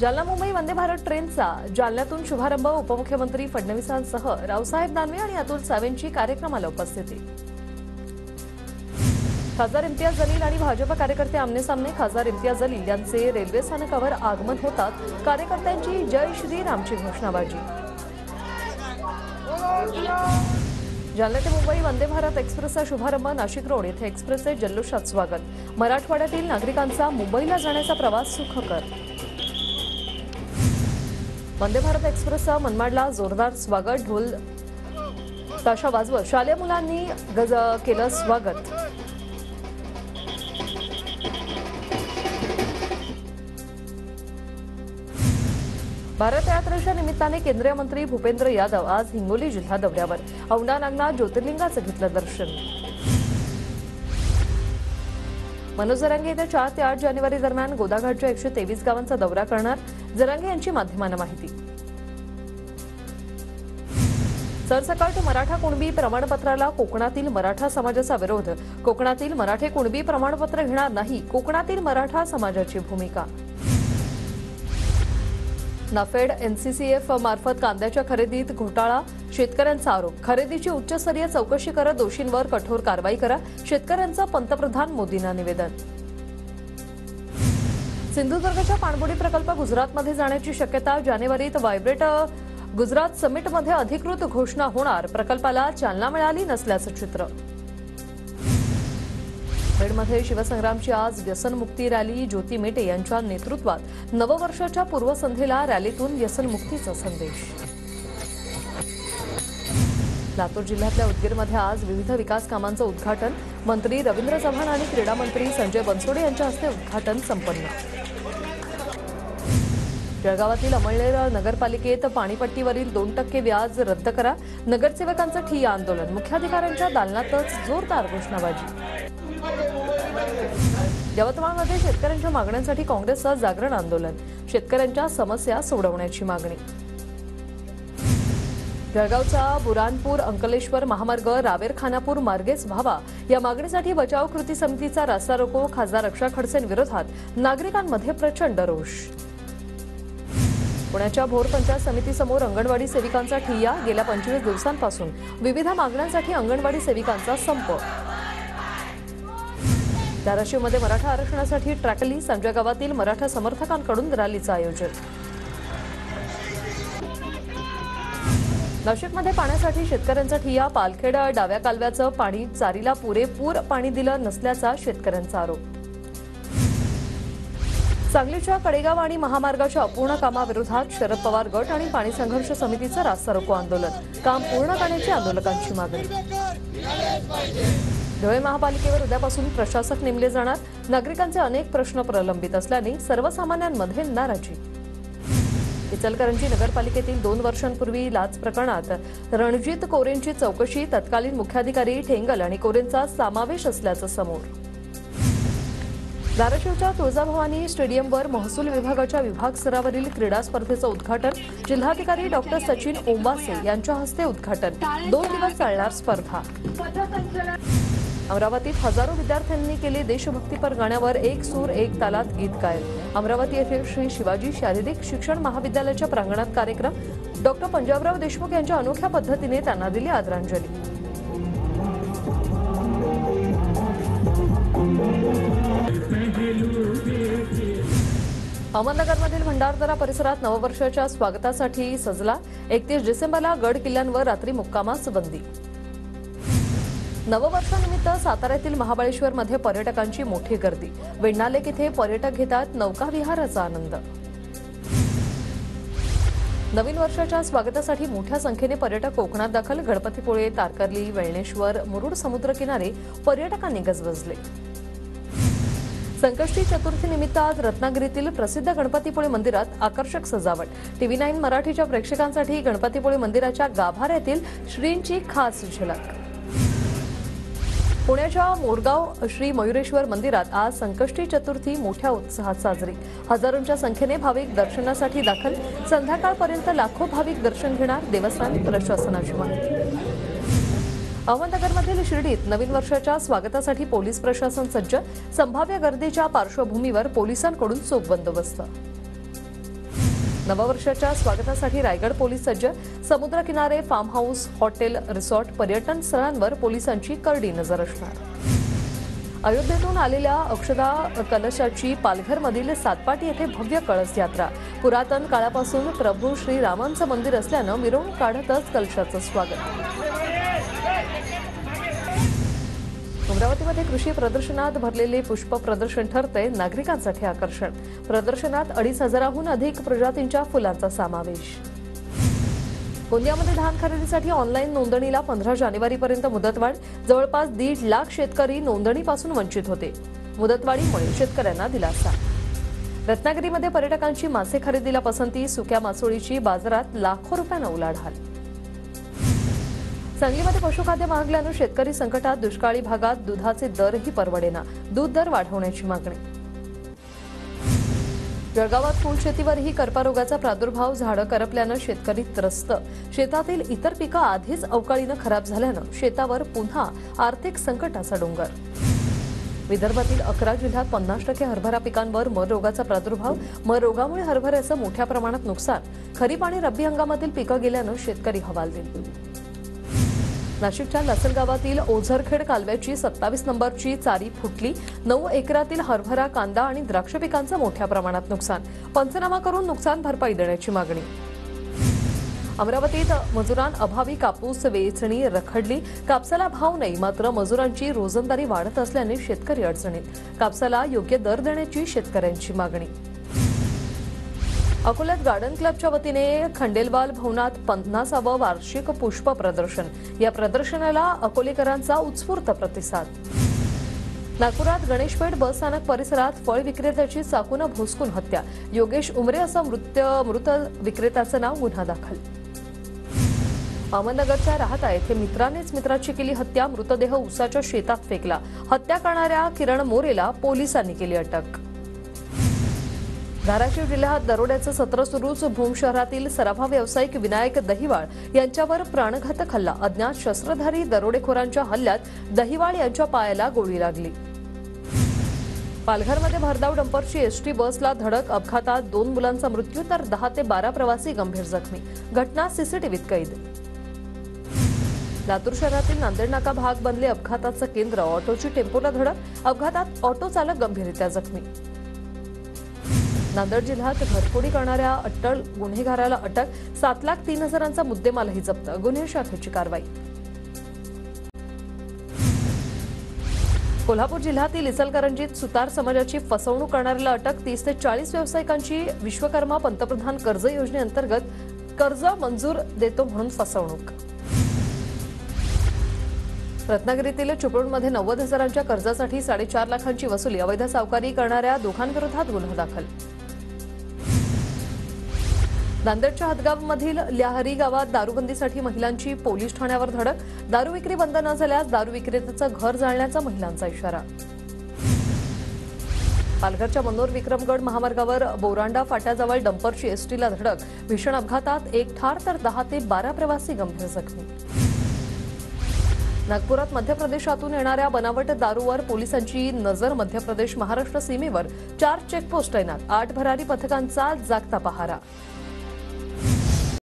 जालना मुंबई वंदे भारत ट्रेनचा जालन्यातून शुभारंभ। उपमुख्यमंत्री फडणवीसांसह रावसाहेब दानवे आणि अतुल सावेंची कार्यक्रमाला उपस्थिती। खासदार इम्तियाज जलील आणि भाजप कार्यकर्ते आमने-सामने। खासदार इम्तियाज जलील यांचे रेल्वे स्थानकावर आगमन होतात कार्यकर्त्यांची जय श्रीरामची घोषणाबाजी। जालना ते मुंबई वंदे भारत एक्सप्रेसचा शुभारंभ। नाशिक रोड येथे एक्सप्रेसचे जल्लोषात स्वागत। मराठवाड्यातील नागरिकांचा मुंबईला जाण्याचा प्रवास सुखकर। वंदे भारत एक्सप्रेसचा मनमाडला जोरदार स्वागत। ढोल ताशा वाजवत शालेय मुलांनी केलं स्वागत। भारत यात्रेच्या निमित्ताने केंद्रीय मंत्री भूपेंद्र यादव आज हिंगोली जिल्हा दौऱ्यावर। औंढा नागनाथ ज्योतिर्लिंगाचं घेतलं दर्शन। मनोज जरांगे येत्या 4 ते 8 जानेवारी दरम्यान गोदाघाटच्या 123 गावांचा दौरा करणार। जरांगे यांची माध्यमांना माहिती। सरसकट मराठा कुणबी प्रमाणपत्राला कोकणातील मराठा समाजाचा विरोध। कोकणातील मराठे कुणबी प्रमाणपत्र घेणार नाही, कोकणातील मराठा समाजाची भूमिका। नाफेड एनसीसीएफ मार्फत कांद्याच्या खरेदीत घोटाळा, शेतकऱ्यांचा आरोप। खरेदीची उच्चस्तरीय चौकशी करत दोषींवर कठोर कारवाई करा, शेतकऱ्यांचं पंतप्रधान मोदींना निवेदन। सिंधुदुर्गच्या पाणबुडी प्रकल्प गुजरातमध्ये जाण्याची शक्यता। जानेवारीत व्हायब्रेट गुजरात समिटमध्ये अधिकृत घोषणा होणार। प्रकल्पाला चालना मिळाली नसल्याचं चित्र। बीडमध्ये शिवसंग्रामची आज व्यसनमुक्ती रॅली। ज्योती मेटे यांच्या नेतृत्वात नववर्षाच्या पूर्वसंध्येला रॅलीतून व्यसनमुक्तीचा संदेश। लातूर जिल्ह्यातल्या उदगीरमध्ये आज विविध विकास कामांचं उद्घाटन। मंत्री रवींद्र चव्हाण आणि क्रीडा मंत्री संजय बनसोडे यांच्या हस्ते उद्घाटन संपन्न। जळगावातील अमळनेर नगरपालिकेत पाणीपट्टीवरील 2% व्याज रद्द करा। नगरसेवकांचं ठिय्या आंदोलन। मुख्याधिकाऱ्यांच्या दालनातच जोरदार घोषणाबाजी। यवतमाळमध्ये शेतकऱ्यांच्या मागण्यांसाठी काँग्रेसचं जागरण आंदोलन। शेतकऱ्यांच्या समस्या सोडवण्याची मागणी। जळगावचा बुरानपूर अंकलेश्वर महामार्ग रावेर खानापूर मार्गेच व्हावा या मागणीसाठी बचाव कृती समितीचा रास्ता रोको। खासदार रक्षा खडसेंविरोधात नागरिकांमध्ये प्रचंड रोष। पुण्याच्या भोर पंचायत समितीसमोर अंगणवाडी सेविकांचा ठिय्या। गेल्या 25 दिवसांपासून विविध मागण्यांसाठी अंगणवाडी सेविकांचा संप। धाराशिवमध्ये मराठा आरक्षणासाठी ट्रॅकली। संजय गावातील मराठा समर्थकांकडून रॅलीचं आयोजन। नाशिकमध्ये पाण्यासाठी शेतकऱ्यांचा ठिय्या। पालखेड डाव्या कालव्याचं पाणी चारीला पुरेपूर पाणी दिलं नसल्याचा शेतकऱ्यांचा आरोप। सांगलीच्या कडेगाव आणि महामार्गाच्या अपूर्ण कामाविरोधात शरद पवार गट आणि पाणी संघर्ष समितीचं रास्ता रोको आंदोलन। काम पूर्ण करण्याची आंदोलकांची मागणी। धुळे महापालिकेवर उद्यापासून प्रशासक नेमले जाणार। नागरिकांचे अनेक प्रश्न प्रलंबित असल्याने सर्वसामान्यांमध्ये नाराजी। इचलकरंजी नगरपालिकेतील 2 वर्षांपूर्वी लाच प्रकरणात रणजित कोरेंची चौकशी। तत्कालीन मुख्याधिकारी ठेंगल आणि कोरेंचा समावेश असल्याचं समोर। धाराशिवच्या तुळजाभवानी स्टेडियमवर महसूल विभागाच्या विभाग स्तरावरील क्रीडा स्पर्धेचं उद्घाटन। जिल्हाधिकारी डॉक्टर सचिन ओंबासे यांच्या हस्ते उद्घाटन। 2 दिवस चालणार स्पर्धा। अमरावतीत हजारो विद्यार्थ्यांनी केले देशभक्तीपर गाण्यावर एक सूर एक तालात गीत गायन। अमरावती येथे श्री शिवाजी शारीरिक शिक्षण महाविद्यालयाच्या प्रांगणात कार्यक्रम। डॉक्टर पंजाबराव देशमुख यांच्या अनोख्या पद्धतीने त्यांना दिली आदरांजली। अहमदनगरमधील भंडारदरा परिसरात नववर्षाच्या स्वागतासाठी सजला। 31 डिसेंबरला गड किल्ल्यांवर रात्री मुक्कामास बंदी। नववर्षानिमित्त साताऱ्यातील महाबळेश्वरमध्ये पर्यटकांची मोठी गर्दी। वेण्णालेक येथे पर्यटक घेतात नौका विहाराचा आनंद। नवीन वर्षाच्या स्वागतासाठी मोठ्या संख्येने पर्यटक कोकणात दाखल। गणपतीपुळे, तारकर्ली, वेळणेश्वर, मुरुड समुद्रकिनारे पर्यटकांनी गजबजले। संकष्टी चतुर्थी निमित्त आज रत्नागिरीतील प्रसिद्ध गणपतीपुळे मंदिरात आकर्षक सजावट। TV9 मराठीच्या प्रेक्षकांसाठी गणपतीपुळे मंदिराच्या गाभाऱ्यातील श्रींची खास झलक। पुण्याच्या मोरगाव श्री मयुरेश्वर मंदिरात आज संकष्टी चतुर्थी मोठ्या उत्साहात साजरी। हजारोंच्या संख्येने भाविक दर्शनासाठी दाखल। संध्याकाळपर्यंत लाखो भाविक दर्शन घेणार। देवस्थान प्रशासनाची माहिती। अहमदनगरमधील शिर्डीत नवीन वर्षाच्या स्वागतासाठी पोलीस प्रशासन सज्ज. संभाव्य गर्दीच्या पार्श्वभूमीवर पोलिसांकडून चोख बंदोबस्त. नववर्षाच्या स्वागतासाठी रायगड पोलीस सज्ज. समुद्र किनारे, फार्म हाऊस, हॉटेल, रिसॉर्ट, पर्यटन स्थळांवर पोलिसांची करडी नजर असणार. अयोध्येतून आलेल्या अक्षदा कलशाची पालघरमधील सातपाटी येथे भव्य कळस यात्रा. पुरातन काळापासून प्रभू श्रीरामांचं मंदिर असल्यानं मिरवणूक काढतच कलशाचं स्वागत. अमरावतीमध्ये कृषी प्रदर्शनात भरलेले पुष्प प्रदर्शन ठरते नागरिकांसाठी आकर्षण. प्रदर्शनात 2,500हून अधिक प्रजातींच्या फुलांचा समावेश. गोंदियामध्ये धान खरेदीसाठी ऑनलाईन नोंदणीला 15 जानेवारीपर्यंत मुदतवाढ. जवळपास 1.5 लाख शेतकरी नोंदणीपासून वंचित होते. मुदतवाढीमुळे शेतकऱ्यांना दिलासा. रत्नागिरीमध्ये पर्यटकांची मासे खरेदीला पसंती. सुक्या मासोळीची बाजारात लाखो रुपयांना उलाढाल. सांगलीमध्ये पशुखाद्य महागल्यानं शेतकरी संकटात. दुष्काळी भागात दुधाचे दरही परवडेना. दूध दर वाढवण्याची मागणी. जळगावात फुलशेतीवरही करपारोगाचा प्रादुर्भाव. झाडं करपल्यानं शेतकरी त्रस्त. शेतातील इतर पिकं आधीच अवकाळीनं खराब झाल्यानं शेतावर पुन्हा आर्थिक संकटाचा डोंगर. विदर्भातील 11 जिल्ह्यात 50% हरभरा पिकांवर मर रोगाचा प्रादुर्भाव. मर रोगामुळे हरभऱ्याचं मोठ्या प्रमाणात नुकसान. खरीप आणि रब्बी हंगामातील पिकं गेल्यानं शेतकरी हवालदिल. नाशिकच्या लासलगावातील ओझरखेड कालव्याची 27 नंबरची चारी फुटली. 9 एकरातील हरभरा, कांदा आणि द्राक्ष पिकांचं मोठ्या प्रमाणात नुकसान. पंचनामा करून नुकसान भरपाई देण्याची मागणी. अमरावतीत मजुरांअभावी कापूस वेचणी रखडली. कापसाला भाव नाही, मात्र मजुरांची रोजंदारी वाढत असल्याने शेतकरी अडचणीत. कापसाला योग्य दर देण्याची शेतकऱ्यांची मागणी. अकोल्यात गार्डन क्लबच्या वतीने खंडेलवाल भवनात 50वे वार्षिक पुष्प प्रदर्शन. या प्रदर्शनाला अकोलेकरांचा उत्स्फूर्त प्रतिसाद. नागपुरात गणेशपेठ बस स्थानक परिसरात फळ विक्रेत्याची चाकूनं भोसकून हत्या. योगेश उमरे असं मृत विक्रेत्याचं नाव. गुन्हा दाखल. अहमदनगरच्या राहता येथे मित्रानेच मित्राची केली हत्या. मृतदेह उसाच्या शेतात फेकला. हत्या करणाऱ्या किरण मोरेला पोलिसांनी केली अटक. धाराशिव जिल्ह्यात दरोड्याचं सत्र सुरूच. भूम शहरातील सराफा व्यावसायिक विनायक दहिवाळ यांच्यावर प्राणघातक हल्ला. अज्ञात शस्त्रधारी दरोडेखोरांच्या हल्ल्यात दहिवाळ यांच्या पायाला गोळी लागली. पालघरमध्ये भरधाव डंपरची एसटी बसला धडक. अपघातात 2 मुलांचा मृत्यू तर 10 ते 12 प्रवासी गंभीर जखमी. घटना सीसीटीव्हीत कैद. लातूर शहरातील नांदेड नाका भाग बनले अपघाताचं केंद्र. ऑटोची टेम्पोला धडक. अपघातात ऑटो चालक गंभीररित्या जखमी. नांदेड जिल्ह्यात घरफोडी करणाऱ्या अट्टल गुन्हेगाराला अटक. 7,03,000चा मुद्देमालही जप्त. गुन्हे शाखेची कारवाई. कोल्हापूर जिल्ह्यातील इचलकरंजीत सुतार समाजाची फसवणूक करणाऱ्याला अटक. 30 ते 40 व्यावसायिकांची विश्वकर्मा पंतप्रधान कर्ज योजनेअंतर्गत कर्ज मंजूर देतो म्हणून फसवणूक. रत्नागिरीतील चिपळूणमध्ये 90,000च्या कर्जासाठी 4.5 लाखांची वसुली. अवैध सावकारी करणाऱ्या दोघांविरोधात गुन्हा दाखल. नांदेडच्या हदगावमधील ल्याहरी गावात दारूबंदीसाठी महिलांची पोलीस ठाण्यावर धडक. दारू विक्री बंद न झाल्यास दारू विक्रेत्याचं घर जाळण्याचा महिलांचा इशारा. पालघरच्या मनोर विक्रमगड महामार्गावर बोरांडा फाट्याजवळ डंपरची एसटीला धडक. भीषण अपघातात 1 ठार तर 10 ते 12 प्रवासी गंभीर जखमी. नागपुरात मध्य प्रदेशातून येणाऱ्या बनावट दारूवर पोलिसांची नजर. मध्य प्रदेश महाराष्ट्र सीमेवर 4 चेकपोस्ट तैनात. 8 भरारी पथकांचा जागता पहारा.